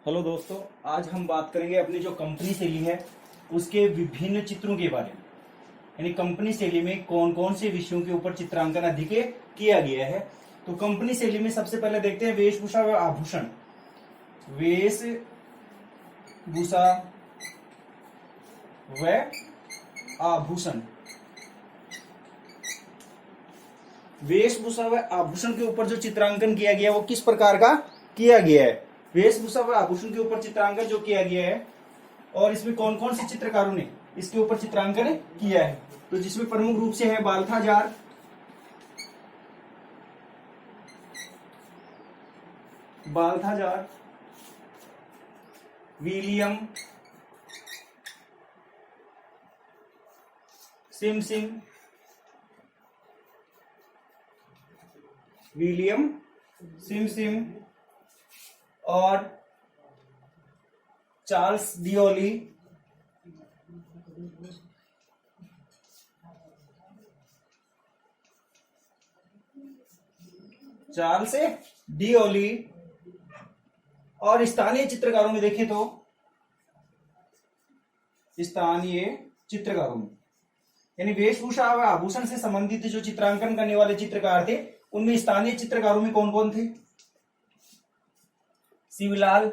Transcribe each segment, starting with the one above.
Hello दोस्तों, आज हम बात करेंगे अपनी जो कंपनी शैली है उसके विभिन्न चित्रों के बारे में। यानी कंपनी शैली में कौन कौन से विषयों के ऊपर चित्रांकन अधिक किया गया है। तो कंपनी शैली में सबसे पहले देखते हैं वेशभूषा व आभूषण। वेशभूषा व आभूषण। वेशभूषा व आभूषण के ऊपर जो चित्रांकन किया गया है वो किस प्रकार का किया गया है। वेशभूषा व आभूषण के ऊपर चित्रांकन जो किया गया है और इसमें कौन कौन से चित्रकारों ने इसके ऊपर चित्रांकन किया है, तो जिसमें प्रमुख रूप से है बाल्थाजार, विलियम सिमसिम और चार्ल्स डियोली। और स्थानीय चित्रकारों में देखें तो यानी वेशभूषा व आभूषण से संबंधित जो चित्रांकन करने वाले चित्रकार थे उनमें स्थानीय चित्रकारों में कौन कौन थे। शिवलाल,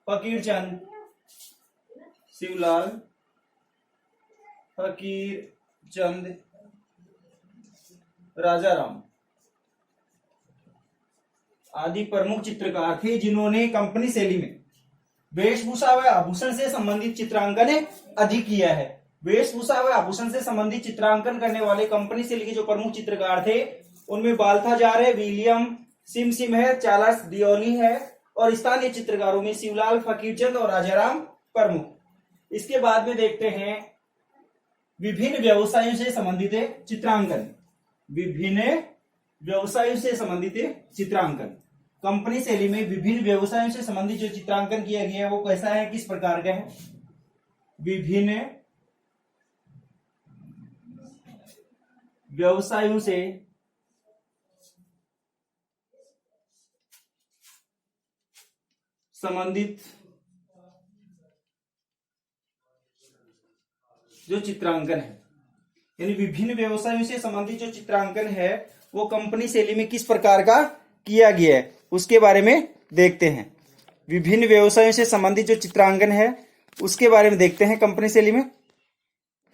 फकीरचंद, राजाराम आदि प्रमुख चित्रकार थे जिन्होंने कंपनी शैली में वेशभूषा व आभूषण से संबंधित चित्रांकन अधिक किया है। वेशभूषा व आभूषण से संबंधित चित्रांकन करने वाले कंपनी शैली के जो प्रमुख चित्रकार थे उनमें बाल्थाजार है, विलियम सिमसिम है, चार्ल्स डियोली है और स्थानीय चित्रकारों में शिवलाल, फकीरचंद और राजाराम प्रमुख। इसके बाद में देखते हैं विभिन्न व्यवसायों से संबंधित चित्रांकन। कंपनी शैली में विभिन्न व्यवसायों से संबंधित जो चित्रांकन किया गया है वो कैसा है, किस प्रकार का है। विभिन्न व्यवसायों से संबंधित जो चित्रांकन है, यानी विभिन्न व्यवसायों से संबंधित जो चित्रांकन है वो कंपनी शैली में किस प्रकार का किया गया है उसके बारे में देखते हैं। विभिन्न व्यवसायों से संबंधित जो चित्रांकन है उसके बारे में देखते हैं कंपनी शैली में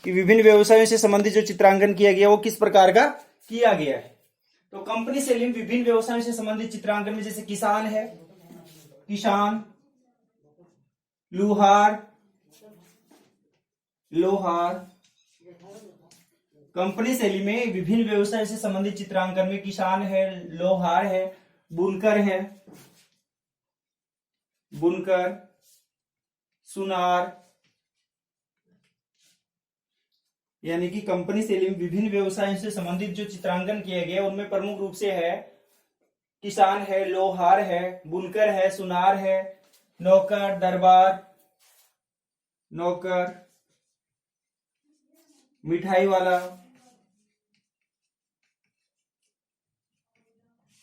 कि विभिन्न व्यवसायों से संबंधित जो चित्रांकन किया गया वो किस प्रकार का किया गया है। तो कंपनी शैली में विभिन्न व्यवसायों से संबंधित चित्रांकन में जैसे किसान है, लोहार। कंपनी शैली में विभिन्न व्यवसाय से संबंधित चित्रांकन में किसान है, लोहार है, बुनकर, सुनार। यानी कि कंपनी शैली में विभिन्न व्यवसायों से संबंधित जो चित्रांकन किया गया उनमें प्रमुख रूप से है किसान है, लोहार है, बुनकर है, सुनार है, नौकर, दरबार, मिठाई वाला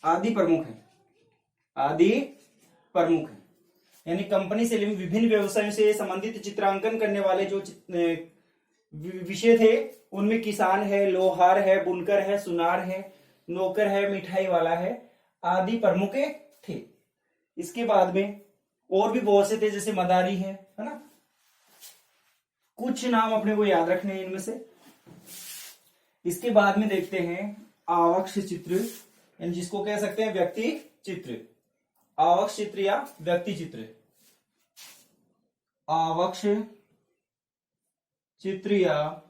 आदि प्रमुख है। यानी कंपनी शैली में विभिन्न व्यवसायों से संबंधित चित्रांकन करने वाले जो विषय थे उनमें किसान है, लोहार है, बुनकर है, सुनार है, नौकर है, मिठाई वाला है आदि प्रमुख थे। इसके बाद में और भी बहुत से थे जैसे मदारी है ना। कुछ नाम अपने को याद रखने हैं इनमें से। इसके बाद में देखते हैं आवक्ष चित्र, यानी जिसको कह सकते हैं व्यक्ति चित्र। आवक्ष चित्र या व्यक्ति चित्र। आवक्ष चित्र या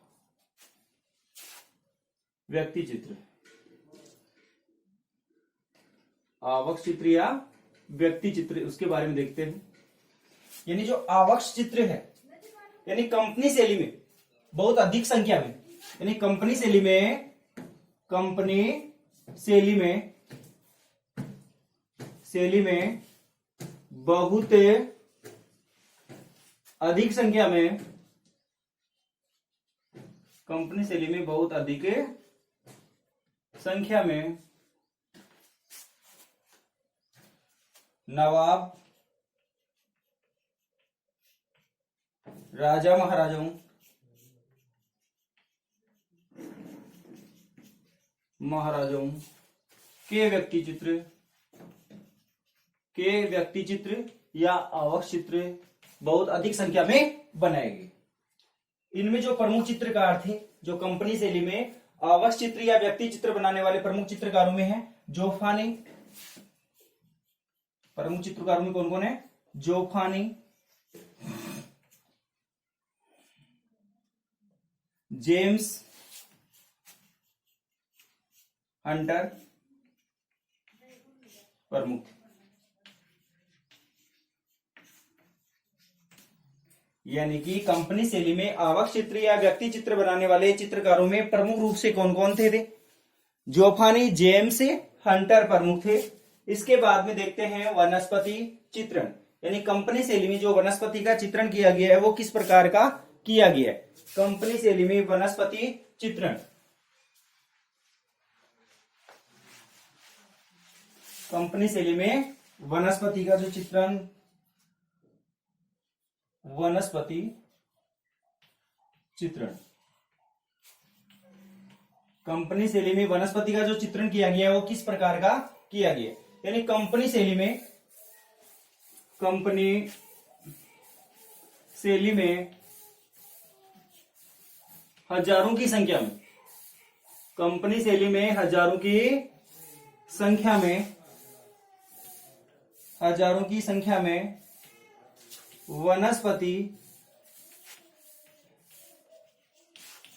व्यक्ति चित्र। आवक्ष चित्र या व्यक्ति चित्र, उसके बारे में देखते हैं। यानी जो आवक्ष चित्र है यानी कंपनी शैली में बहुत अधिक संख्या में, यानी कंपनी शैली में बहुत अधिक संख्या में कंपनी शैली में बहुत अधिक संख्या में नवाब, राजा महाराजाओं के व्यक्ति चित्र या आवक चित्र बहुत अधिक संख्या में बनाए गए। इनमें जो प्रमुख चित्रकार थे, जो कंपनी शैली में आवक चित्र या व्यक्ति चित्र बनाने वाले प्रमुख चित्रकारों में है जोफानी। प्रमुख चित्रकारों में कौन कौन है? जोफानी, जेम्स हंटर प्रमुख। यानी कि कंपनी शैली में आवक चित्र या व्यक्ति चित्र बनाने वाले चित्रकारों में प्रमुख रूप से कौन कौन थे? जोफानी, जेम्स हंटर प्रमुख थे। इसके बाद में देखते हैं वनस्पति चित्रण। यानी कंपनी शैली में जो वनस्पति का चित्रण किया गया है वो किस प्रकार का किया गया है? कंपनी शैली में वनस्पति चित्रण। कंपनी शैली में वनस्पति का जो चित्रण, वनस्पति चित्रण। कंपनी शैली में वनस्पति का जो चित्रण किया गया है वो किस प्रकार का किया गया है? यानी कंपनी शैली में हजारों की संख्या में, कंपनी शैली में हजारों की संख्या में वनस्पति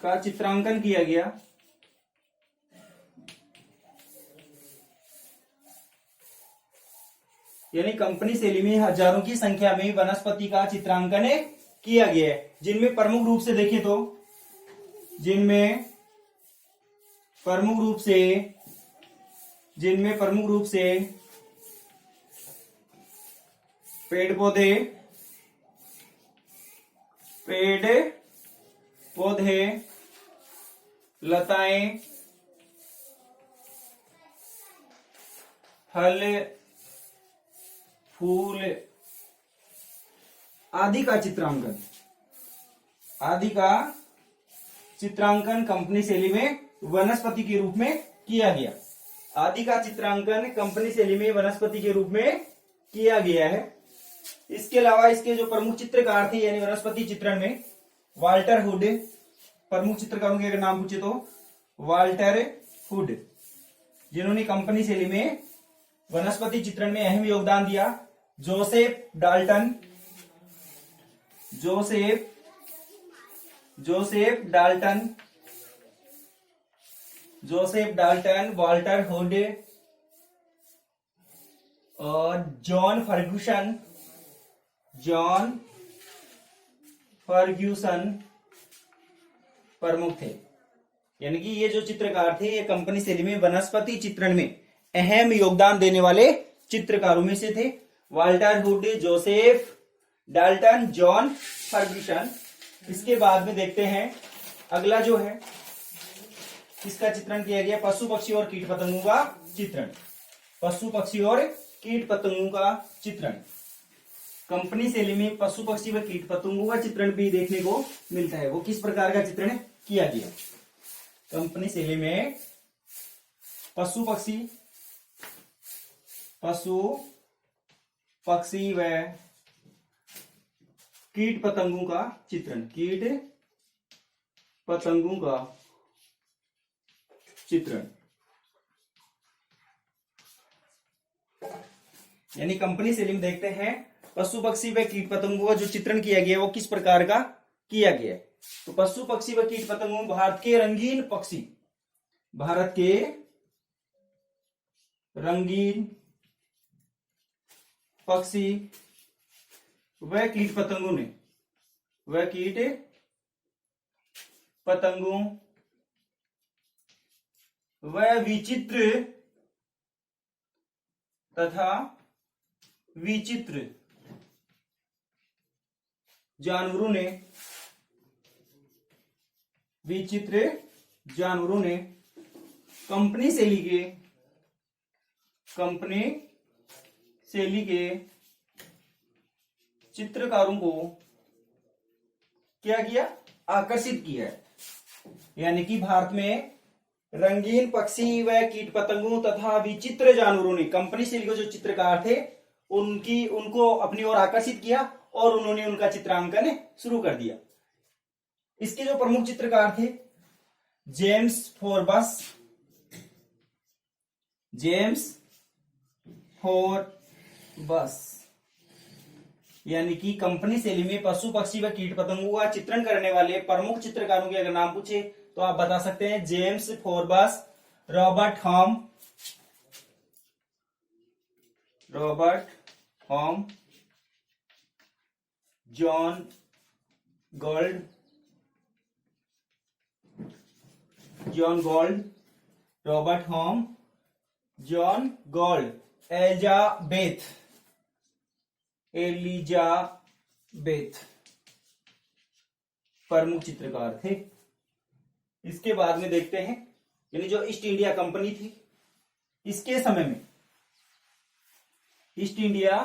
का चित्रांकन किया गया। यानी कंपनी शैली में हजारों की संख्या में वनस्पति का चित्रांकन किया गया है, जिनमें प्रमुख रूप से देखें तो जिनमें प्रमुख रूप से पेड़ पौधे, लताएं, फल, फूल आदि का चित्रांकन कंपनी शैली में वनस्पति के रूप में किया गया। आदि का चित्रांकन कंपनी शैली में वनस्पति के रूप में किया गया है। इसके अलावा इसके जो प्रमुख चित्रकार थे यानी वनस्पति चित्रण में वाल्टर हुड, प्रमुख चित्रकारों के अगर नाम पूछे तो वाल्टर हुड, जिन्होंने कंपनी शैली में वनस्पति चित्रण में अहम योगदान दिया। जोसेफ डाल्टन, वाल्टर हुड और जॉन फर्ग्यूसन प्रमुख थे। यानी कि ये जो चित्रकार थे ये कंपनी शैली में वनस्पति चित्रण में अहम योगदान देने वाले चित्रकारों में से थे। Walter Hood, Joseph Dalton, John Ferguson. इसके बाद में देखते हैं अगला जो है किसका चित्रण किया गया? पशु पक्षी और कीट पतंगों का चित्रण। पशु पक्षी और कीट पतंगों का चित्रण। कंपनी शैली में पशु पक्षी व कीट पतंगों का चित्रण भी देखने को मिलता है। वो किस प्रकार का चित्रण किया गया? कंपनी शैली में पशु पक्षी व कीट पतंगों का चित्रण। यानी कंपनी शैली में देखते हैं पशु पक्षी व कीट पतंगों का जो चित्रण किया गया है वो किस प्रकार का किया गया है। तो पशु पक्षी व कीट पतंगों, भारत के रंगीन पक्षी व कीट पतंगों व विचित्र तथा विचित्र जानवरों ने कंपनी शैली के चित्रकारों को क्या किया, आकर्षित किया है। यानी कि भारत में रंगीन पक्षी व कीट पतंगों तथा विचित्र जानवरों ने कंपनी शैली के जो चित्रकार थे उनको अपनी ओर आकर्षित किया और उन्होंने उनका चित्रांकन शुरू कर दिया। इसके जो प्रमुख चित्रकार थे जेम्स फोरबस, यानी कि कंपनी शैली में पशु पक्षी व कीट पतंगों का चित्रण करने वाले प्रमुख चित्रकारों के अगर नाम पूछे तो आप बता सकते हैं James Forbes, Robert Home, John Gould, Robert Home, John Gould, Elizabeth प्रमुख चित्रकार थे। इसके बाद में देखते हैं यानी जो ईस्ट इंडिया कंपनी थी, इसके समय में ईस्ट इंडिया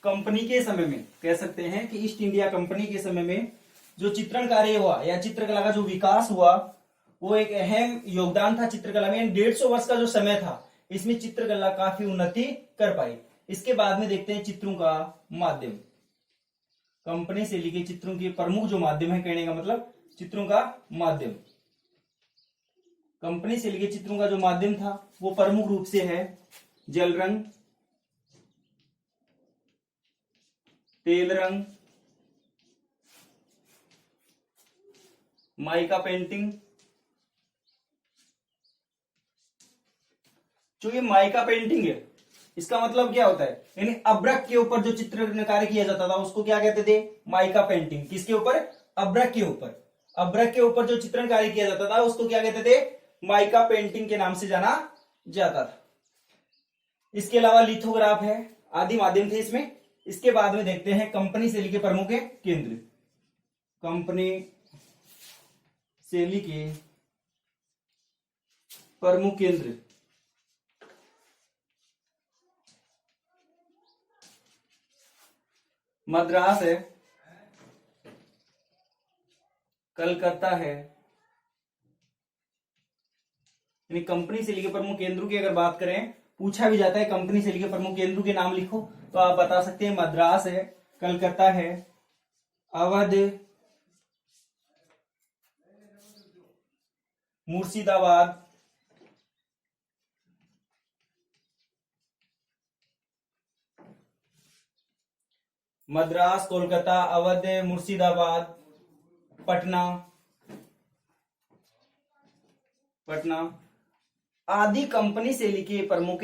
कंपनी के समय में कह सकते हैं कि ईस्ट इंडिया कंपनी के समय में जो चित्रण कार्य हुआ या चित्रकला का जो विकास हुआ वो एक अहम योगदान था चित्रकला में। 150 वर्ष का जो समय था इसमें चित्रकला काफी उन्नति कर पाई। इसके बाद में देखते हैं चित्रों का माध्यम। कंपनी शैली के चित्रों के प्रमुख जो माध्यम है, कहने का मतलब चित्रों का माध्यम, कंपनी शैली के चित्रों का जो माध्यम था वो प्रमुख रूप से है जल रंग, तेल रंग, माइका पेंटिंग। जो ये माइका पेंटिंग है इसका मतलब क्या होता है, यानी अभ्रक के ऊपर जो चित्रकारी किया जाता था उसको क्या कहते थे, माइका पेंटिंग। किसके ऊपर, अभ्रक के ऊपर। अभ्रक के ऊपर जो चित्रकारी किया जाता था उसको क्या कहते थे, माइका पेंटिंग के नाम से जाना जाता था। इसके अलावा लिथोग्राफ है, आदि माध्यम थे इसमें। इसके बाद में देखते हैं कंपनी शैली के प्रमुख केंद्र। कंपनी शैली के प्रमुख केंद्र मद्रास है, कलकत्ता है। यानी कंपनी शैली के प्रमुख केंद्रों की अगर बात करें, पूछा भी जाता है कंपनी शैली के प्रमुख केंद्रों के नाम लिखो, तो आप बता सकते हैं मद्रास है, कलकत्ता है, अवध, मुर्शिदाबाद, मद्रास, कोलकाता, अवध, मुर्शिदाबाद, पटना आदि कंपनी शैली के प्रमुख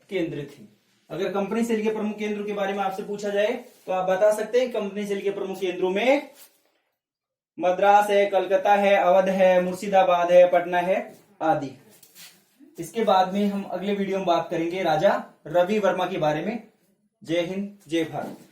केंद्र थे। अगर कंपनी शैली के प्रमुख केंद्रों के बारे में आपसे पूछा जाए तो आप बता सकते हैं कंपनी शैली के प्रमुख केंद्रों में मद्रास है, कलकत्ता है, अवध है, मुर्शिदाबाद है, पटना है आदि। इसके बाद में हम अगले वीडियो में बात करेंगे राजा रवि वर्मा के बारे में। जय हिंद, जय भारत।